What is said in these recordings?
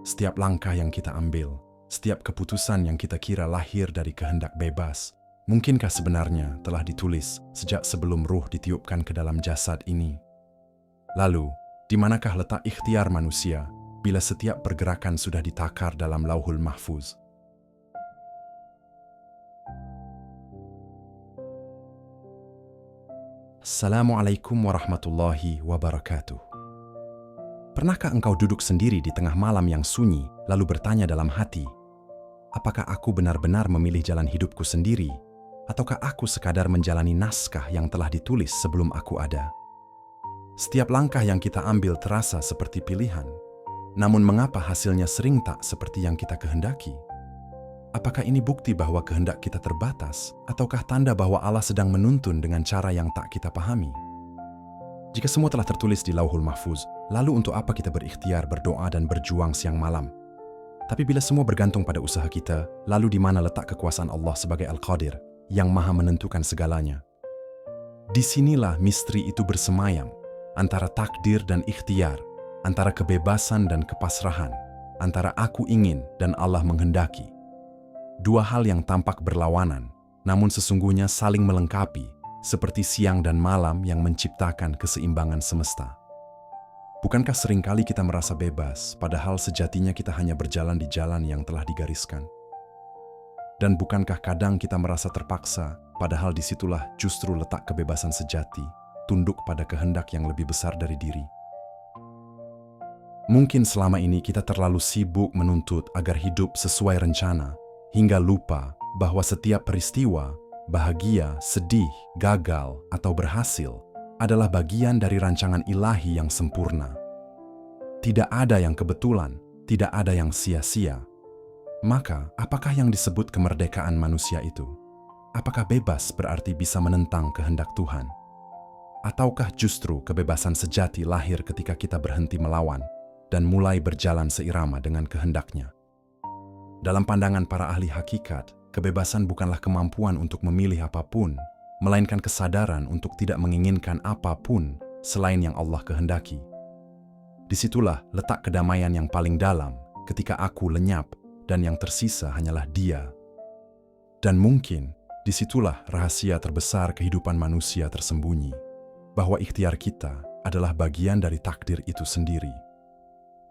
setiap langkah yang kita ambil, setiap keputusan yang kita kira lahir dari kehendak bebas, mungkinkah sebenarnya telah ditulis sejak sebelum ruh ditiupkan ke dalam jasad ini? Lalu, di manakah letak ikhtiar manusia bila setiap pergerakan sudah ditakar dalam Lauhul Mahfuz? Assalamualaikum warahmatullahi wabarakatuh. Pernahkah engkau duduk sendiri di tengah malam yang sunyi, lalu bertanya dalam hati, apakah aku benar-benar memilih jalan hidupku sendiri, ataukah aku sekadar menjalani naskah yang telah ditulis sebelum aku ada? Setiap langkah yang kita ambil terasa seperti pilihan, namun mengapa hasilnya sering tak seperti yang kita kehendaki? Apakah ini bukti bahwa kehendak kita terbatas, ataukah tanda bahwa Allah sedang menuntun dengan cara yang tak kita pahami? Jika semua telah tertulis di Lauhul Mahfuz, lalu untuk apa kita berikhtiar, berdoa, dan berjuang siang malam? Tapi bila semua bergantung pada usaha kita, lalu di mana letak kekuasaan Allah sebagai Al-Qadir, yang maha menentukan segalanya? Disinilah misteri itu bersemayam, antara takdir dan ikhtiar, antara kebebasan dan kepasrahan, antara aku ingin dan Allah menghendaki. Dua hal yang tampak berlawanan, namun sesungguhnya saling melengkapi, seperti siang dan malam yang menciptakan keseimbangan semesta. Bukankah seringkali kita merasa bebas, padahal sejatinya kita hanya berjalan di jalan yang telah digariskan? Dan bukankah kadang kita merasa terpaksa, padahal disitulah justru letak kebebasan sejati, tunduk pada kehendak yang lebih besar dari diri? Mungkin selama ini kita terlalu sibuk menuntut agar hidup sesuai rencana, hingga lupa bahwa setiap peristiwa, bahagia, sedih, gagal, atau berhasil adalah bagian dari rancangan ilahi yang sempurna. Tidak ada yang kebetulan, tidak ada yang sia-sia. Maka, apakah yang disebut kemerdekaan manusia itu? Apakah bebas berarti bisa menentang kehendak Tuhan? Ataukah justru kebebasan sejati lahir ketika kita berhenti melawan dan mulai berjalan seirama dengan kehendaknya? Dalam pandangan para ahli hakikat, kebebasan bukanlah kemampuan untuk memilih apapun, melainkan kesadaran untuk tidak menginginkan apapun selain yang Allah kehendaki. Disitulah letak kedamaian yang paling dalam ketika aku lenyap dan yang tersisa hanyalah Dia. Dan mungkin disitulah rahasia terbesar kehidupan manusia tersembunyi, bahwa ikhtiar kita adalah bagian dari takdir itu sendiri.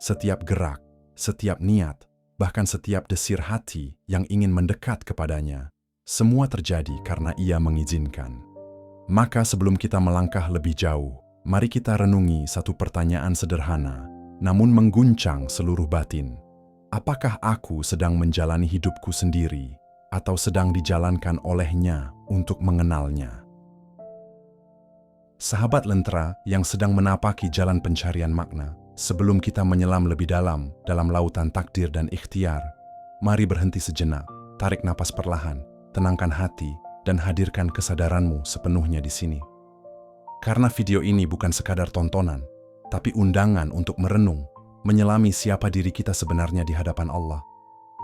Setiap gerak, setiap niat, bahkan setiap desir hati yang ingin mendekat kepadanya, semua terjadi karena Ia mengizinkan. Maka sebelum kita melangkah lebih jauh, mari kita renungi satu pertanyaan sederhana, namun mengguncang seluruh batin. Apakah aku sedang menjalani hidupku sendiri, atau sedang dijalankan oleh-Nya untuk mengenalnya? Sahabat lentera yang sedang menapaki jalan pencarian makna, sebelum kita menyelam lebih dalam lautan takdir dan ikhtiar, mari berhenti sejenak, tarik napas perlahan, tenangkan hati, dan hadirkan kesadaranmu sepenuhnya di sini. Karena video ini bukan sekadar tontonan, tapi undangan untuk merenung, menyelami siapa diri kita sebenarnya di hadapan Allah,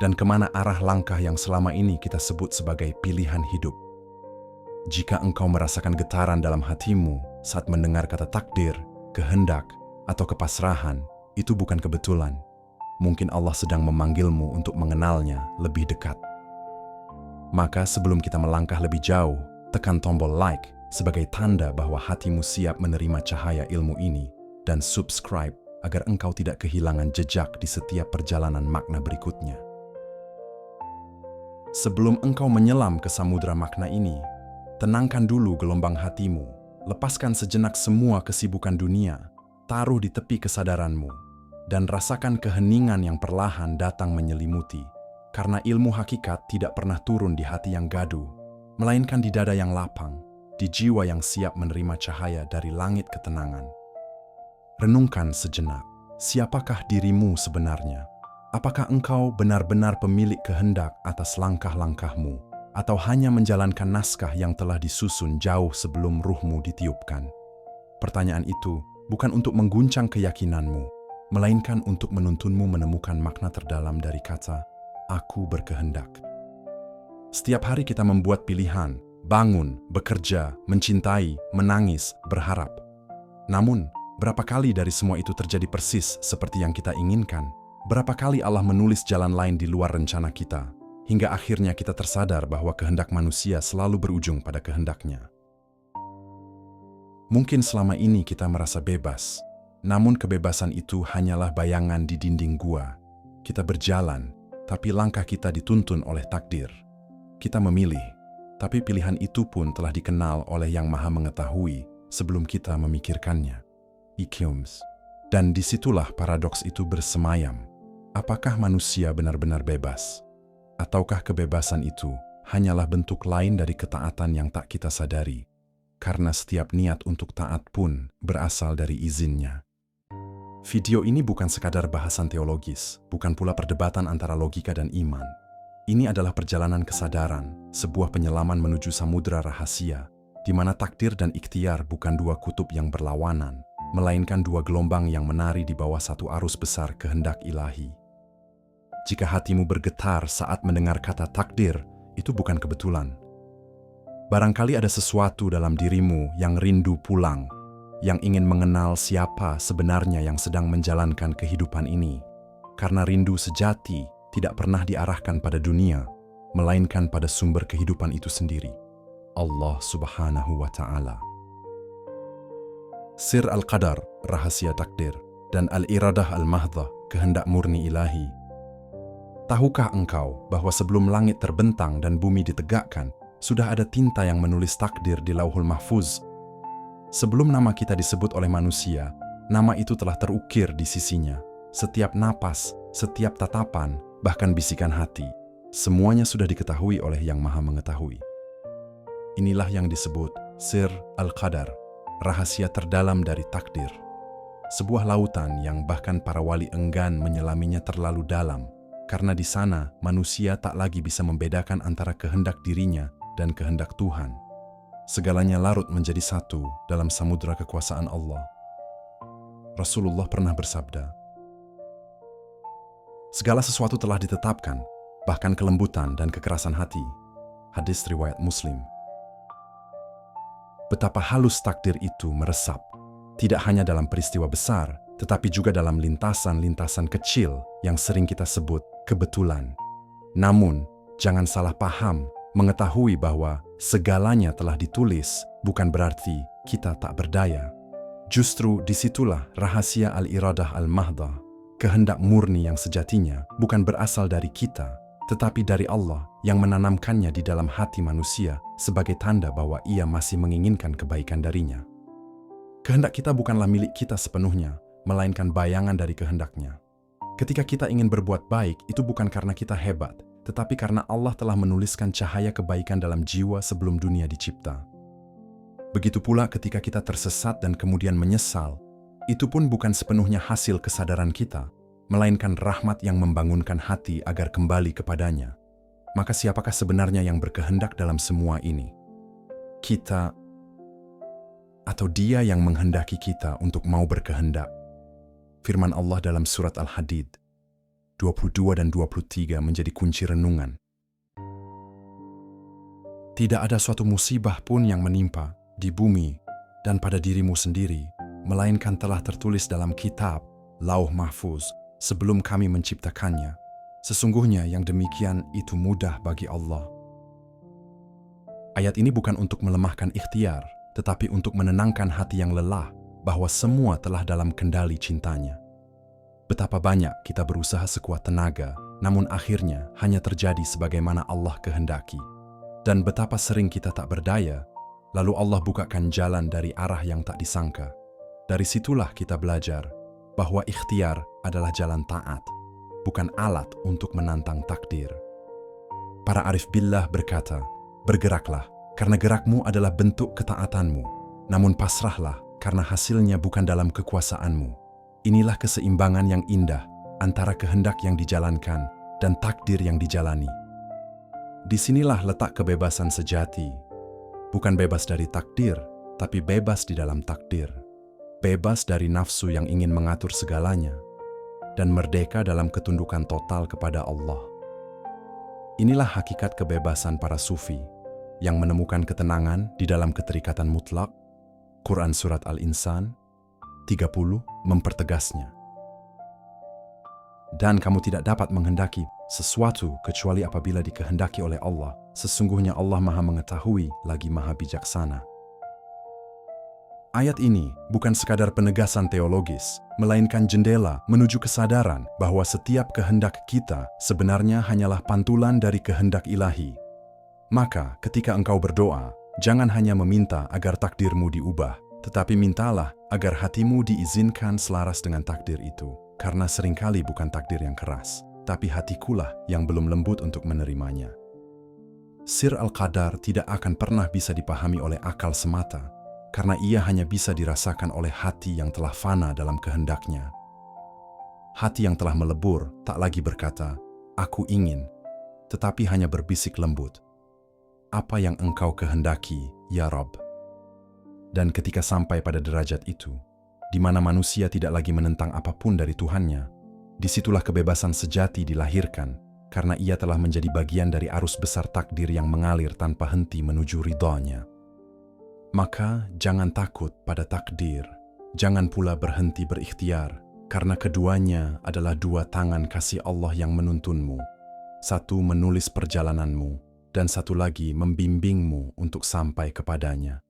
dan kemana arah langkah yang selama ini kita sebut sebagai pilihan hidup. Jika engkau merasakan getaran dalam hatimu saat mendengar kata takdir, kehendak, atau kepasrahan, itu bukan kebetulan. Mungkin Allah sedang memanggilmu untuk mengenalnya lebih dekat. Maka sebelum kita melangkah lebih jauh, tekan tombol like sebagai tanda bahwa hatimu siap menerima cahaya ilmu ini, dan subscribe agar engkau tidak kehilangan jejak di setiap perjalanan makna berikutnya. Sebelum engkau menyelam ke samudra makna ini, tenangkan dulu gelombang hatimu, lepaskan sejenak semua kesibukan dunia, taruh di tepi kesadaranmu, dan rasakan keheningan yang perlahan datang menyelimuti, karena ilmu hakikat tidak pernah turun di hati yang gaduh, melainkan di dada yang lapang, di jiwa yang siap menerima cahaya dari langit ketenangan. Renungkan sejenak, siapakah dirimu sebenarnya? Apakah engkau benar-benar pemilik kehendak atas langkah-langkahmu, atau hanya menjalankan naskah yang telah disusun jauh sebelum ruhmu ditiupkan? Pertanyaan itu bukan untuk mengguncang keyakinanmu, melainkan untuk menuntunmu menemukan makna terdalam dari kata, aku berkehendak. Setiap hari kita membuat pilihan, bangun, bekerja, mencintai, menangis, berharap. Namun, berapa kali dari semua itu terjadi persis seperti yang kita inginkan, Berapa kali Allah menulis jalan lain di luar rencana kita, hingga akhirnya kita tersadar bahwa kehendak manusia selalu berujung pada kehendaknya. Mungkin selama ini kita merasa bebas, namun kebebasan itu hanyalah bayangan di dinding gua. Kita berjalan, tapi langkah kita dituntun oleh takdir. Kita memilih, tapi pilihan itu pun telah dikenal oleh Yang Maha Mengetahui sebelum kita memikirkannya. Iqyums. Dan disitulah paradoks itu bersemayam. Apakah manusia benar-benar bebas? Ataukah kebebasan itu hanyalah bentuk lain dari ketaatan yang tak kita sadari? Karena setiap niat untuk taat pun berasal dari izinnya. Video ini bukan sekadar bahasan teologis, bukan pula perdebatan antara logika dan iman. Ini adalah perjalanan kesadaran, sebuah penyelaman menuju samudera rahasia, di mana takdir dan ikhtiar bukan dua kutub yang berlawanan, melainkan dua gelombang yang menari di bawah satu arus besar kehendak ilahi. Jika hatimu bergetar saat mendengar kata takdir, itu bukan kebetulan. Barangkali ada sesuatu dalam dirimu yang rindu pulang, yang ingin mengenal siapa sebenarnya yang sedang menjalankan kehidupan ini. Karena rindu sejati tidak pernah diarahkan pada dunia, melainkan pada sumber kehidupan itu sendiri, Allah Subhanahu wa Ta'ala. Sir Al-Qadar, rahasia takdir, dan Al-Iradah Al-Mahdhah, kehendak murni ilahi. Tahukah engkau bahwa sebelum langit terbentang dan bumi ditegakkan, sudah ada tinta yang menulis takdir di Lauhul Mahfuz? Sebelum nama kita disebut oleh manusia, nama itu telah terukir di sisinya. Setiap napas, setiap tatapan, bahkan bisikan hati, semuanya sudah diketahui oleh Yang Maha Mengetahui. Inilah yang disebut Sir Al-Qadar, rahasia terdalam dari takdir. Sebuah lautan yang bahkan para wali enggan menyelaminya terlalu dalam, karena di sana manusia tak lagi bisa membedakan antara kehendak dirinya dan kehendak Tuhan. Segalanya larut menjadi satu dalam samudera kekuasaan Allah. Rasulullah pernah bersabda, segala sesuatu telah ditetapkan, bahkan kelembutan dan kekerasan hati. Hadis riwayat Muslim. Betapa halus takdir itu meresap, tidak hanya dalam peristiwa besar, tetapi juga dalam lintasan-lintasan kecil yang sering kita sebut kebetulan. Namun, jangan salah paham, mengetahui bahwa segalanya telah ditulis bukan berarti kita tak berdaya. Justru disitulah rahasia Al-Iradah Al-Mahdhah, kehendak murni yang sejatinya bukan berasal dari kita, tetapi dari Allah yang menanamkannya di dalam hati manusia sebagai tanda bahwa Ia masih menginginkan kebaikan darinya. Kehendak kita bukanlah milik kita sepenuhnya, melainkan bayangan dari kehendaknya. Ketika kita ingin berbuat baik, itu bukan karena kita hebat, tetapi karena Allah telah menuliskan cahaya kebaikan dalam jiwa sebelum dunia dicipta. Begitu pula ketika kita tersesat dan kemudian menyesal, itu pun bukan sepenuhnya hasil kesadaran kita, melainkan rahmat yang membangunkan hati agar kembali kepadanya. Maka siapakah sebenarnya yang berkehendak dalam semua ini? Kita atau Dia yang menghendaki kita untuk mau berkehendak? Firman Allah dalam surat Al-Hadid 22 dan 23 menjadi kunci renungan. Tidak ada suatu musibah pun yang menimpa di bumi dan pada dirimu sendiri, melainkan telah tertulis dalam kitab Lauh Mahfuz sebelum kami menciptakannya. Sesungguhnya yang demikian itu mudah bagi Allah. Ayat ini bukan untuk melemahkan ikhtiar, tetapi untuk menenangkan hati yang lelah bahwa semua telah dalam kendali cintanya. Betapa banyak kita berusaha sekuat tenaga, namun akhirnya hanya terjadi sebagaimana Allah kehendaki. Dan betapa sering kita tak berdaya, lalu Allah bukakan jalan dari arah yang tak disangka. Dari situlah kita belajar bahwa ikhtiar adalah jalan taat, bukan alat untuk menantang takdir. Para arif billah berkata, bergeraklah, karena gerakmu adalah bentuk ketaatanmu, namun pasrahlah, karena hasilnya bukan dalam kekuasaanmu. Inilah keseimbangan yang indah antara kehendak yang dijalankan dan takdir yang dijalani. Disinilah letak kebebasan sejati. Bukan bebas dari takdir, tapi bebas di dalam takdir. Bebas dari nafsu yang ingin mengatur segalanya, dan merdeka dalam ketundukan total kepada Allah. Inilah hakikat kebebasan para sufi, yang menemukan ketenangan di dalam keterikatan mutlak. Quran Surat Al-Insan 30 mempertegasnya. Dan kamu tidak dapat menghendaki sesuatu kecuali apabila dikehendaki oleh Allah. Sesungguhnya Allah Maha Mengetahui lagi Maha Bijaksana. Ayat ini bukan sekadar penegasan teologis, melainkan jendela menuju kesadaran bahwa setiap kehendak kita sebenarnya hanyalah pantulan dari kehendak ilahi. Maka ketika engkau berdoa, jangan hanya meminta agar takdirmu diubah, tetapi mintalah agar hatimu diizinkan selaras dengan takdir itu. Karena seringkali bukan takdir yang keras, tapi hatikulah yang belum lembut untuk menerimanya. Sir Al-Qadar tidak akan pernah bisa dipahami oleh akal semata, karena ia hanya bisa dirasakan oleh hati yang telah fana dalam kehendaknya. Hati yang telah melebur tak lagi berkata, "Aku ingin," tetapi hanya berbisik lembut, "Apa yang engkau kehendaki, ya Rabb?" Dan ketika sampai pada derajat itu, di mana manusia tidak lagi menentang apapun dari Tuhannya, disitulah kebebasan sejati dilahirkan, karena ia telah menjadi bagian dari arus besar takdir yang mengalir tanpa henti menuju ridha-Nya. Maka jangan takut pada takdir, jangan pula berhenti berikhtiar, karena keduanya adalah dua tangan kasih Allah yang menuntunmu. Satu menulis perjalananmu, dan satu lagi membimbingmu untuk sampai kepadanya.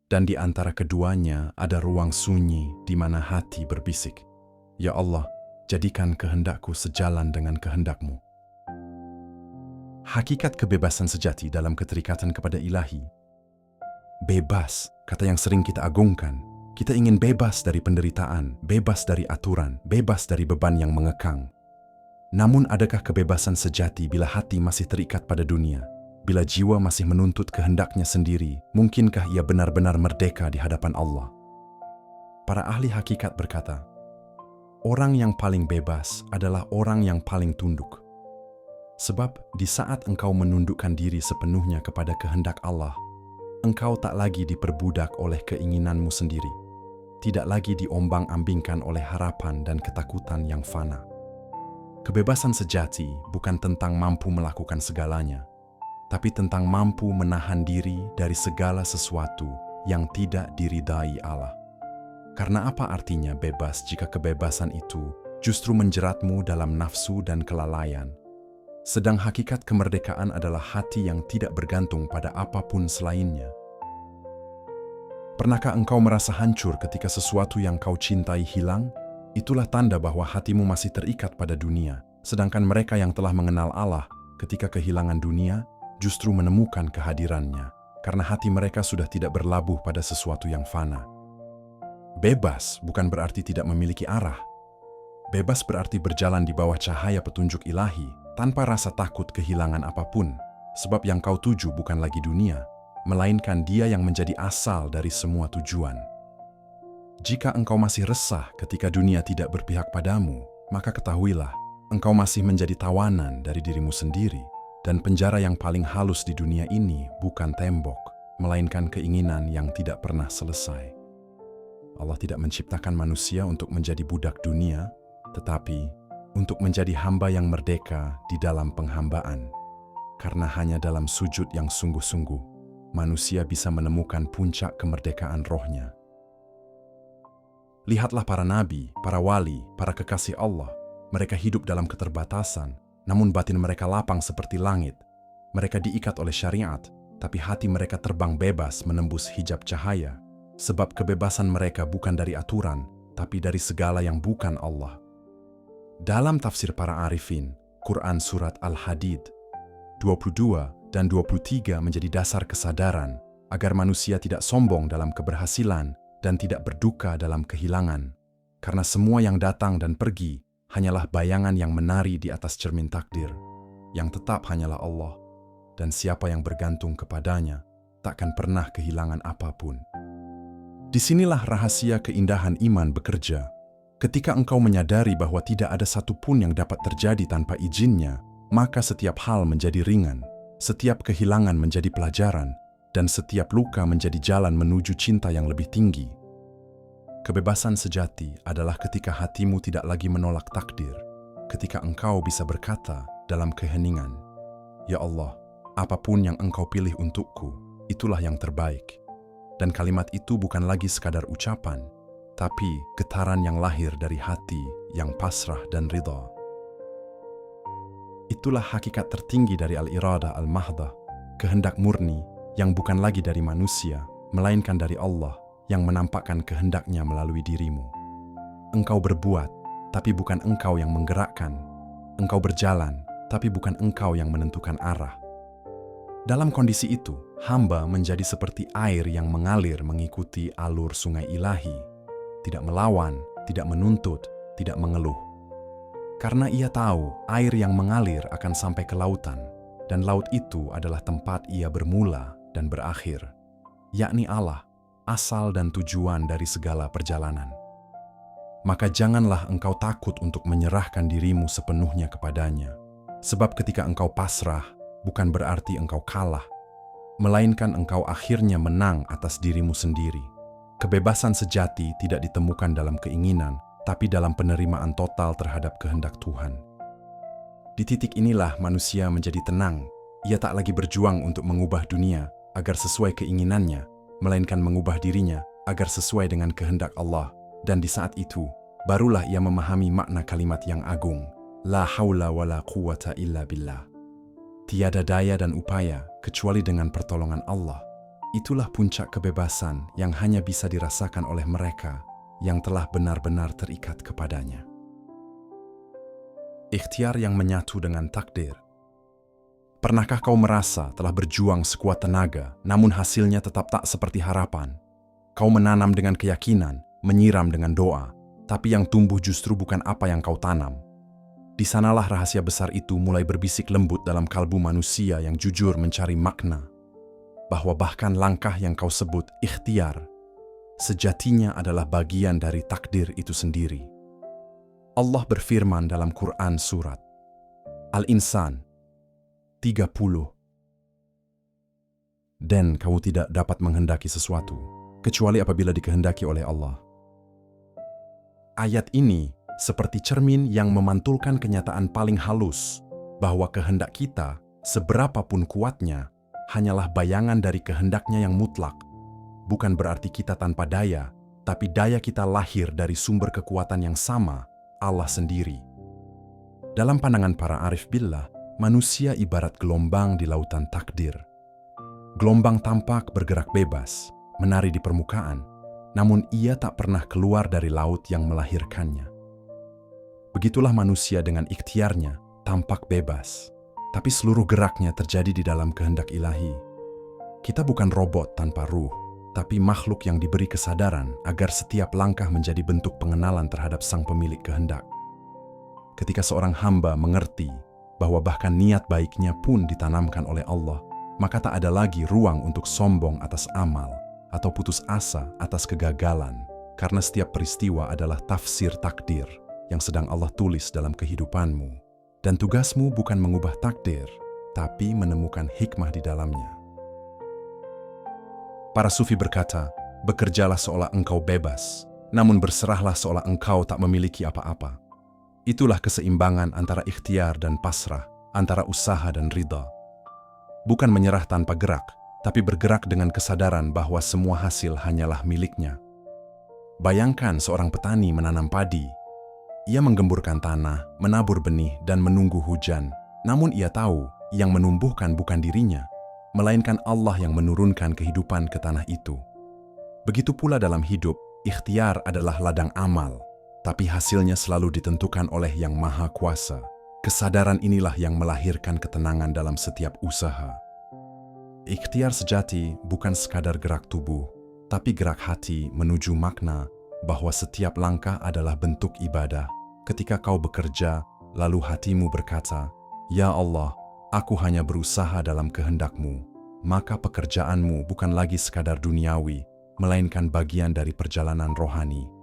Dan di antara keduanya ada ruang sunyi di mana hati berbisik, "Ya Allah, jadikan kehendakku sejalan dengan kehendak-Mu." Hakikat kebebasan sejati dalam keterikatan kepada ilahi. Bebas, kata yang sering kita agungkan. Kita ingin bebas dari penderitaan, bebas dari aturan, bebas dari beban yang mengekang. Namun adakah kebebasan sejati bila hati masih terikat pada dunia? Bila jiwa masih menuntut kehendaknya sendiri, mungkinkah ia benar-benar merdeka di hadapan Allah? Para ahli hakikat berkata, orang yang paling bebas adalah orang yang paling tunduk. Sebab di saat engkau menundukkan diri sepenuhnya kepada kehendak Allah, engkau tak lagi diperbudak oleh keinginanmu sendiri, tidak lagi diombang-ambingkan oleh harapan dan ketakutan yang fana. Kebebasan sejati bukan tentang mampu melakukan segalanya, tapi tentang mampu menahan diri dari segala sesuatu yang tidak diridai Allah. Karena apa artinya bebas jika kebebasan itu justru menjeratmu dalam nafsu dan kelalaian? Sedang hakikat kemerdekaan adalah hati yang tidak bergantung pada apapun selainnya. Pernahkah engkau merasa hancur ketika sesuatu yang kau cintai hilang? Itulah tanda bahwa hatimu masih terikat pada dunia, sedangkan mereka yang telah mengenal Allah ketika kehilangan dunia justru menemukan kehadirannya, karena hati mereka sudah tidak berlabuh pada sesuatu yang fana. Bebas bukan berarti tidak memiliki arah. Bebas berarti berjalan di bawah cahaya petunjuk ilahi, tanpa rasa takut kehilangan apapun, sebab yang kau tuju bukan lagi dunia, melainkan Dia yang menjadi asal dari semua tujuan. Jika engkau masih resah ketika dunia tidak berpihak padamu, maka ketahuilah, engkau masih menjadi tawanan dari dirimu sendiri. Dan penjara yang paling halus di dunia ini bukan tembok, melainkan keinginan yang tidak pernah selesai. Allah tidak menciptakan manusia untuk menjadi budak dunia, tetapi untuk menjadi hamba yang merdeka di dalam penghambaan. Karena hanya dalam sujud yang sungguh-sungguh, manusia bisa menemukan puncak kemerdekaan rohnya. Lihatlah para nabi, para wali, para kekasih Allah. Mereka hidup dalam keterbatasan, namun batin mereka lapang seperti langit. Mereka diikat oleh syariat, tapi hati mereka terbang bebas menembus hijab cahaya. Sebab kebebasan mereka bukan dari aturan, tapi dari segala yang bukan Allah. Dalam tafsir para arifin, Quran Surat Al-Hadid 22 dan 23 menjadi dasar kesadaran agar manusia tidak sombong dalam keberhasilan dan tidak berduka dalam kehilangan. Karena semua yang datang dan pergi hanyalah bayangan yang menari di atas cermin takdir. Yang tetap hanyalah Allah, dan siapa yang bergantung kepadanya takkan pernah kehilangan apapun. Disinilah rahasia keindahan iman bekerja. Ketika engkau menyadari bahwa tidak ada satupun yang dapat terjadi tanpa izinnya, maka setiap hal menjadi ringan, setiap kehilangan menjadi pelajaran, dan setiap luka menjadi jalan menuju cinta yang lebih tinggi. Kebebasan sejati adalah ketika hatimu tidak lagi menolak takdir, ketika engkau bisa berkata dalam keheningan, "Ya Allah, apapun yang engkau pilih untukku, itulah yang terbaik." Dan kalimat itu bukan lagi sekadar ucapan, tapi getaran yang lahir dari hati yang pasrah dan ridha. Itulah hakikat tertinggi dari al-iradah al-mahdah, kehendak murni yang bukan lagi dari manusia, melainkan dari Allah yang menampakkan kehendaknya melalui dirimu. Engkau berbuat, tapi bukan engkau yang menggerakkan. Engkau berjalan, tapi bukan engkau yang menentukan arah. Dalam kondisi itu, hamba menjadi seperti air yang mengalir mengikuti alur sungai ilahi, tidak melawan, tidak menuntut, tidak mengeluh. Karena ia tahu air yang mengalir akan sampai ke lautan, dan laut itu adalah tempat ia bermula dan berakhir, yakni Allah, asal dan tujuan dari segala perjalanan. Maka janganlah engkau takut untuk menyerahkan dirimu sepenuhnya kepadanya, sebab ketika engkau pasrah, bukan berarti engkau kalah, melainkan engkau akhirnya menang atas dirimu sendiri. Kebebasan sejati tidak ditemukan dalam keinginan, tapi dalam penerimaan total terhadap kehendak Tuhan. Di titik inilah manusia menjadi tenang. Ia tak lagi berjuang untuk mengubah dunia agar sesuai keinginannya, melainkan mengubah dirinya agar sesuai dengan kehendak Allah. Dan di saat itu, barulah ia memahami makna kalimat yang agung, La haula wa la quwata illa billah. Tiada daya dan upaya kecuali dengan pertolongan Allah. Itulah puncak kebebasan yang hanya bisa dirasakan oleh mereka yang telah benar-benar terikat kepadanya. Ikhtiar yang menyatu dengan takdir. Pernahkah kau merasa telah berjuang sekuat tenaga, namun hasilnya tetap tak seperti harapan? Kau menanam dengan keyakinan, menyiram dengan doa, tapi yang tumbuh justru bukan apa yang kau tanam. Di sanalah rahasia besar itu mulai berbisik lembut dalam kalbu manusia yang jujur mencari makna, bahwa bahkan langkah yang kau sebut ikhtiar, sejatinya adalah bagian dari takdir itu sendiri. Allah berfirman dalam Quran surat Al-Insan 30, Dan kamu tidak dapat menghendaki sesuatu, kecuali apabila dikehendaki oleh Allah. Ayat ini seperti cermin yang memantulkan kenyataan paling halus, bahwa kehendak kita, seberapapun kuatnya, hanyalah bayangan dari kehendaknya yang mutlak. Bukan berarti kita tanpa daya, tapi daya kita lahir dari sumber kekuatan yang sama, Allah sendiri. Dalam pandangan para arif billah, manusia ibarat gelombang di lautan takdir. Gelombang tampak bergerak bebas, menari di permukaan, namun ia tak pernah keluar dari laut yang melahirkannya. Begitulah manusia dengan ikhtiarnya tampak bebas, tapi seluruh geraknya terjadi di dalam kehendak ilahi. Kita bukan robot tanpa ruh, tapi makhluk yang diberi kesadaran agar setiap langkah menjadi bentuk pengenalan terhadap sang pemilik kehendak. Ketika seorang hamba mengerti bahwa bahkan niat baiknya pun ditanamkan oleh Allah, maka tak ada lagi ruang untuk sombong atas amal atau putus asa atas kegagalan, karena setiap peristiwa adalah tafsir takdir yang sedang Allah tulis dalam kehidupanmu. Dan tugasmu bukan mengubah takdir, tapi menemukan hikmah di dalamnya. Para sufi berkata, bekerjalah seolah engkau bebas, namun berserahlah seolah engkau tak memiliki apa-apa. Itulah keseimbangan antara ikhtiar dan pasrah, antara usaha dan ridha. Bukan menyerah tanpa gerak, tapi bergerak dengan kesadaran bahwa semua hasil hanyalah miliknya. Bayangkan seorang petani menanam padi. Ia menggemburkan tanah, menabur benih, dan menunggu hujan. Namun ia tahu, yang menumbuhkan bukan dirinya, melainkan Allah yang menurunkan kehidupan ke tanah itu. Begitu pula dalam hidup, ikhtiar adalah ladang amal, tapi hasilnya selalu ditentukan oleh Yang Maha Kuasa. Kesadaran inilah yang melahirkan ketenangan dalam setiap usaha. Ikhtiar sejati bukan sekadar gerak tubuh, tapi gerak hati menuju makna bahwa setiap langkah adalah bentuk ibadah. Ketika kau bekerja, lalu hatimu berkata, Ya Allah, aku hanya berusaha dalam kehendak-Mu, maka pekerjaanmu bukan lagi sekadar duniawi, melainkan bagian dari perjalanan rohani.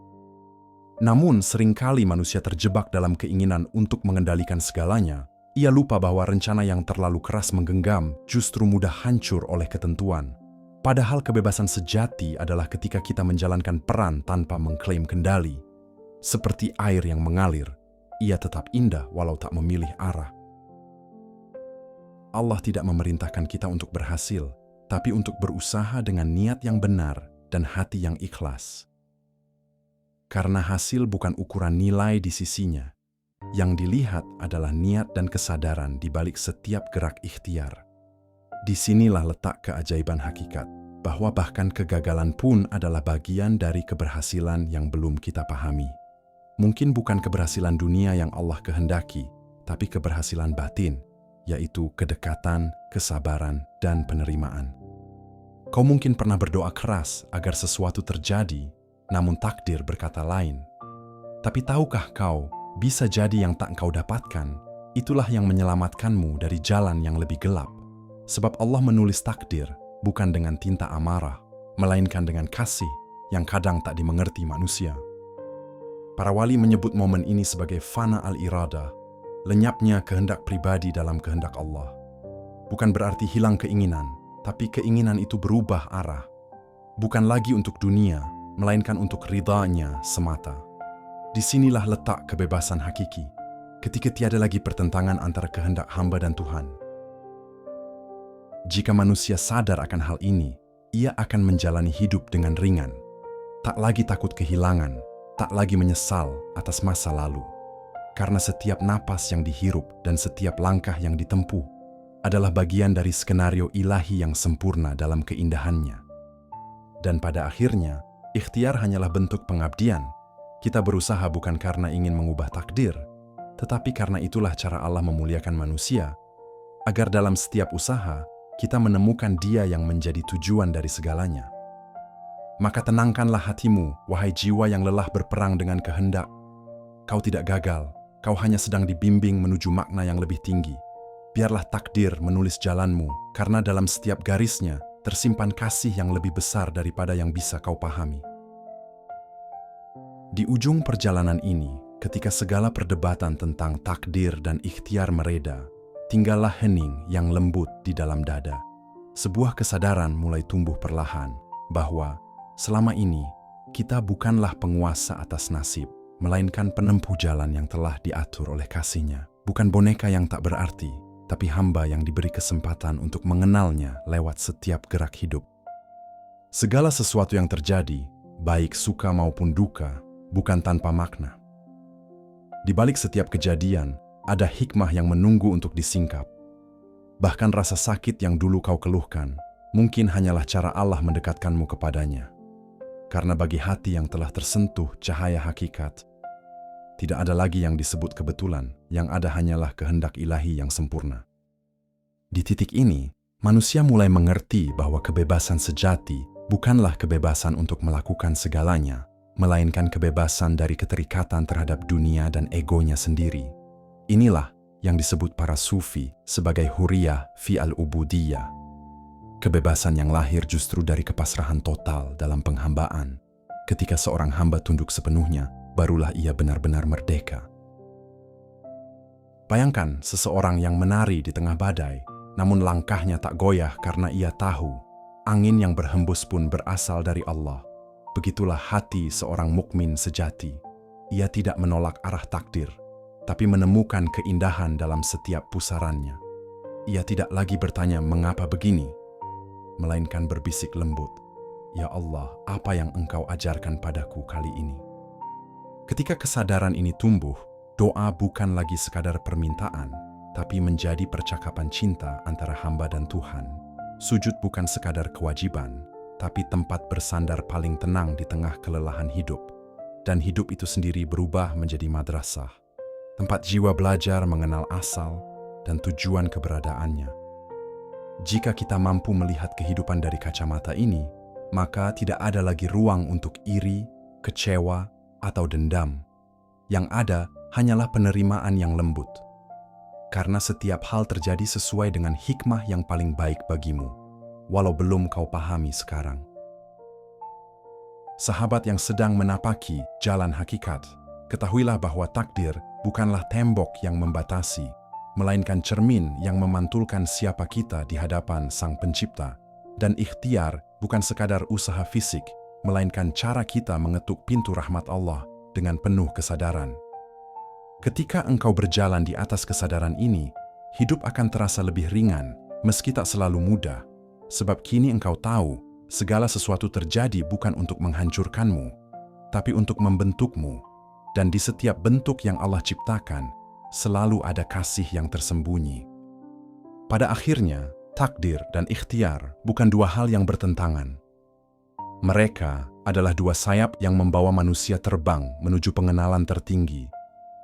Namun seringkali manusia terjebak dalam keinginan untuk mengendalikan segalanya. Ia lupa bahwa rencana yang terlalu keras menggenggam justru mudah hancur oleh ketentuan. Padahal kebebasan sejati adalah ketika kita menjalankan peran tanpa mengklaim kendali. Seperti air yang mengalir, ia tetap indah walau tak memilih arah. Allah tidak memerintahkan kita untuk berhasil, tapi untuk berusaha dengan niat yang benar dan hati yang ikhlas. Karena hasil bukan ukuran nilai di sisinya, Yang dilihat adalah niat dan kesadaran di balik setiap gerak ikhtiar. Disinilah letak keajaiban hakikat, bahwa bahkan kegagalan pun adalah bagian dari keberhasilan yang belum kita pahami. Mungkin bukan keberhasilan dunia yang Allah kehendaki, tapi keberhasilan batin, yaitu kedekatan, kesabaran, dan penerimaan. Kau mungkin pernah berdoa keras agar sesuatu terjadi, namun takdir berkata lain. Tapi tahukah kau, bisa jadi yang tak kau dapatkan, itulah yang menyelamatkanmu dari jalan yang lebih gelap. Sebab Allah menulis takdir bukan dengan tinta amarah, melainkan dengan kasih yang kadang tak dimengerti manusia. Para wali menyebut momen ini sebagai fana al-iradah, lenyapnya kehendak pribadi dalam kehendak Allah. Bukan berarti hilang keinginan, tapi keinginan itu berubah arah. Bukan lagi untuk dunia, melainkan untuk ridha-Nya semata. Disinilah letak kebebasan hakiki, ketika tiada lagi pertentangan antara kehendak hamba dan Tuhan. Jika manusia sadar akan hal ini, ia akan menjalani hidup dengan ringan. Tak lagi takut kehilangan, tak lagi menyesal atas masa lalu. Karena setiap napas yang dihirup dan setiap langkah yang ditempuh adalah bagian dari skenario ilahi yang sempurna dalam keindahannya. Dan pada akhirnya, ikhtiar hanyalah bentuk pengabdian. Kita berusaha bukan karena ingin mengubah takdir, tetapi karena itulah cara Allah memuliakan manusia, agar dalam setiap usaha, kita menemukan Dia yang menjadi tujuan dari segalanya. Maka tenangkanlah hatimu, wahai jiwa yang lelah berperang dengan kehendak. Kau tidak gagal, kau hanya sedang dibimbing menuju makna yang lebih tinggi. Biarlah takdir menulis jalanmu, karena dalam setiap garisnya tersimpan kasih yang lebih besar daripada yang bisa kau pahami. Di ujung perjalanan ini, ketika segala perdebatan tentang takdir dan ikhtiar mereda, tinggallah hening yang lembut di dalam dada. Sebuah kesadaran mulai tumbuh perlahan, bahwa selama ini, kita bukanlah penguasa atas nasib, melainkan penempuh jalan yang telah diatur oleh kasih-Nya. Bukan boneka yang tak berarti, tapi hamba yang diberi kesempatan untuk mengenalnya lewat setiap gerak hidup. Segala sesuatu yang terjadi, baik suka maupun duka, bukan tanpa makna. Di balik setiap kejadian, ada hikmah yang menunggu untuk disingkap. Bahkan rasa sakit yang dulu kau keluhkan, mungkin hanyalah cara Allah mendekatkanmu kepadanya. Karena bagi hati yang telah tersentuh cahaya hakikat, tidak ada lagi yang disebut kebetulan, yang ada hanyalah kehendak ilahi yang sempurna. Di titik ini, manusia mulai mengerti bahwa kebebasan sejati bukanlah kebebasan untuk melakukan segalanya, melainkan kebebasan dari keterikatan terhadap dunia dan egonya sendiri. Inilah yang disebut para sufi sebagai huriyah fi al-ubudiyah. Kebebasan yang lahir justru dari kepasrahan total dalam penghambaan. Ketika seorang hamba tunduk sepenuhnya, barulah ia benar-benar merdeka. Bayangkan seseorang yang menari di tengah badai, namun langkahnya tak goyah karena ia tahu angin yang berhembus pun berasal dari Allah. Begitulah hati seorang mukmin sejati. Ia tidak menolak arah takdir, tapi menemukan keindahan dalam setiap pusarannya. Ia tidak lagi bertanya mengapa begini, melainkan berbisik lembut, "Ya Allah, apa yang Engkau ajarkan padaku kali ini?" Ketika kesadaran ini tumbuh, doa bukan lagi sekadar permintaan, tapi menjadi percakapan cinta antara hamba dan Tuhan. Sujud bukan sekadar kewajiban, tapi tempat bersandar paling tenang di tengah kelelahan hidup. Dan hidup itu sendiri berubah menjadi madrasah, tempat jiwa belajar mengenal asal dan tujuan keberadaannya. Jika kita mampu melihat kehidupan dari kacamata ini, maka tidak ada lagi ruang untuk iri, kecewa, atau dendam. Yang ada hanyalah penerimaan yang lembut. Karena setiap hal terjadi sesuai dengan hikmah yang paling baik bagimu, walau belum kau pahami sekarang. Sahabat yang sedang menapaki jalan hakikat, ketahuilah bahwa takdir bukanlah tembok yang membatasi, melainkan cermin yang memantulkan siapa kita di hadapan Sang Pencipta. Dan ikhtiar bukan sekadar usaha fisik, melainkan cara kita mengetuk pintu rahmat Allah dengan penuh kesadaran. Ketika engkau berjalan di atas kesadaran ini, hidup akan terasa lebih ringan, meski tak selalu mudah. Sebab kini engkau tahu, segala sesuatu terjadi bukan untuk menghancurkanmu, tapi untuk membentukmu. Dan di setiap bentuk yang Allah ciptakan, selalu ada kasih yang tersembunyi. Pada akhirnya, takdir dan ikhtiar bukan dua hal yang bertentangan. Mereka adalah dua sayap yang membawa manusia terbang menuju pengenalan tertinggi,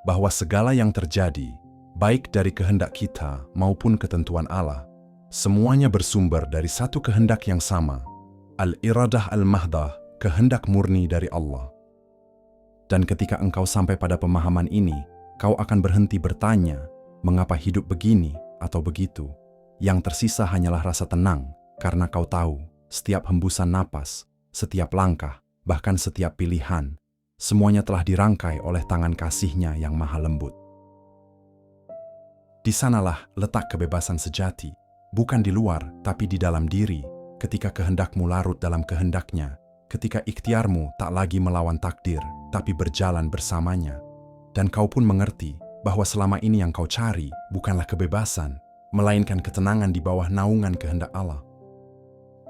bahwa segala yang terjadi, baik dari kehendak kita maupun ketentuan Allah, semuanya bersumber dari satu kehendak yang sama, al-iradah al-mahdah, kehendak murni dari Allah. Dan ketika engkau sampai pada pemahaman ini, kau akan berhenti bertanya, mengapa hidup begini atau begitu. Yang tersisa hanyalah rasa tenang, karena kau tahu, setiap hembusan napas, setiap langkah, bahkan setiap pilihan, semuanya telah dirangkai oleh tangan kasih-Nya yang maha lembut. Di sanalah letak kebebasan sejati, bukan di luar, tapi di dalam diri, ketika kehendakmu larut dalam kehendaknya, ketika ikhtiarmu tak lagi melawan takdir, tapi berjalan bersamanya, dan kau pun mengerti bahwa selama ini yang kau cari bukanlah kebebasan, melainkan ketenangan di bawah naungan kehendak Allah.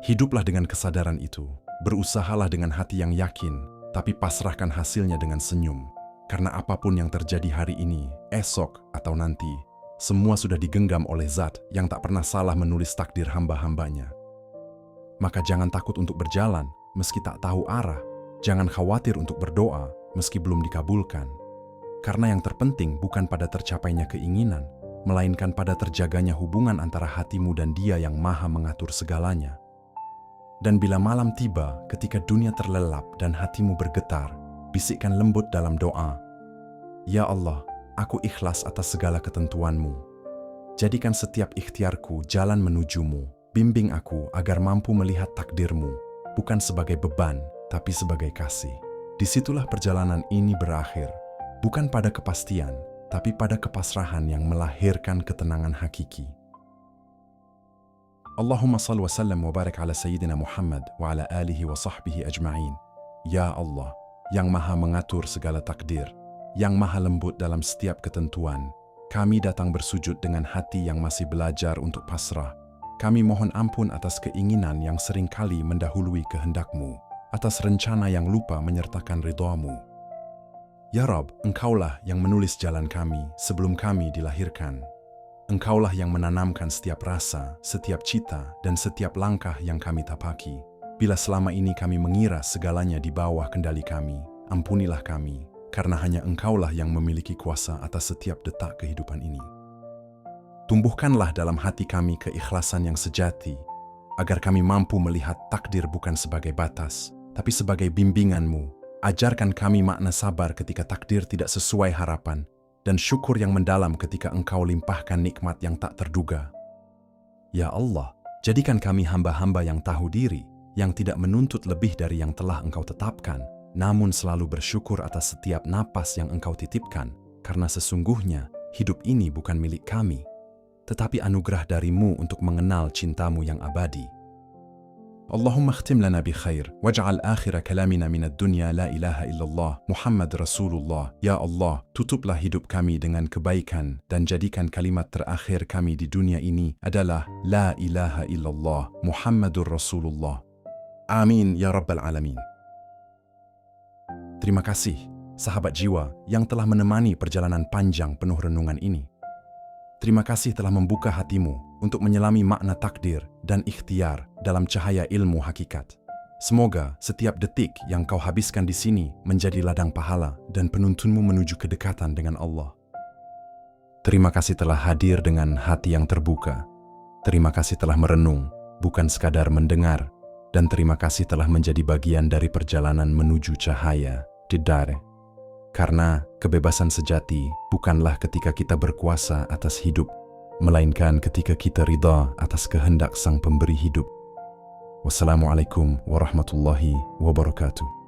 Hiduplah dengan kesadaran itu, berusahalah dengan hati yang yakin, tapi pasrahkan hasilnya dengan senyum, karena apapun yang terjadi hari ini, esok, atau nanti, semua sudah digenggam oleh Zat yang tak pernah salah menulis takdir hamba-hambanya. Maka jangan takut untuk berjalan, meski tak tahu arah. Jangan khawatir untuk berdoa, meski belum dikabulkan. Karena yang terpenting bukan pada tercapainya keinginan, melainkan pada terjaganya hubungan antara hatimu dan Dia yang maha mengatur segalanya. Dan bila malam tiba, ketika dunia terlelap dan hatimu bergetar, bisikkan lembut dalam doa, "Ya Allah, aku ikhlas atas segala ketentuan-Mu. Jadikan setiap ikhtiarku jalan menuju-Mu. Bimbing aku agar mampu melihat takdir-Mu, bukan sebagai beban, tapi sebagai kasih." Disitulah perjalanan ini berakhir, bukan pada kepastian, tapi pada kepasrahan yang melahirkan ketenangan hakiki. Allahumma salli wa sallam wa barik ala Sayyidina Muhammad wa ala alihi wa sahbihi ajma'in. Ya Allah, yang maha mengatur segala takdir, yang maha lembut dalam setiap ketentuan, kami datang bersujud dengan hati yang masih belajar untuk pasrah. Kami mohon ampun atas keinginan yang seringkali mendahului kehendak-Mu, atas rencana yang lupa menyertakan ridha-Mu. Ya Rab, Engkaulah yang menulis jalan kami sebelum kami dilahirkan. Engkaulah yang menanamkan setiap rasa, setiap cita, dan setiap langkah yang kami tapaki. Bila selama ini kami mengira segalanya di bawah kendali kami, ampunilah kami, karena hanya Engkaulah yang memiliki kuasa atas setiap detak kehidupan ini. Tumbuhkanlah dalam hati kami keikhlasan yang sejati, agar kami mampu melihat takdir bukan sebagai batas, tapi sebagai bimbingan-Mu. Ajarkan kami makna sabar ketika takdir tidak sesuai harapan, dan syukur yang mendalam ketika Engkau limpahkan nikmat yang tak terduga. Ya Allah, jadikan kami hamba-hamba yang tahu diri, yang tidak menuntut lebih dari yang telah Engkau tetapkan, namun selalu bersyukur atas setiap napas yang Engkau titipkan, karena sesungguhnya hidup ini bukan milik kami, tetapi anugerah dari-Mu untuk mengenal cinta-Mu yang abadi. Allahumma khtim lana bi khair, waj'al akhira kalamina minad dunya la ilaha illallah, Muhammad Rasulullah. Ya Allah, tutuplah hidup kami dengan kebaikan dan jadikan kalimat terakhir kami di dunia ini adalah la ilaha illallah, Muhammadur Rasulullah. Amin ya Rabbal Alamin. Terima kasih, sahabat jiwa yang telah menemani perjalanan panjang penuh renungan ini. Terima kasih telah membuka hatimu untuk menyelami makna takdir dan ikhtiar dalam cahaya ilmu hakikat. Semoga setiap detik yang kau habiskan di sini menjadi ladang pahala dan penuntunmu menuju kedekatan dengan Allah. Terima kasih telah hadir dengan hati yang terbuka. Terima kasih telah merenung, bukan sekadar mendengar. Dan terima kasih telah menjadi bagian dari perjalanan menuju cahaya di Dare. Karena kebebasan sejati bukanlah ketika kita berkuasa atas hidup, melainkan ketika kita ridha atas kehendak Sang Pemberi hidup. Wassalamualaikum warahmatullahi wabarakatuh.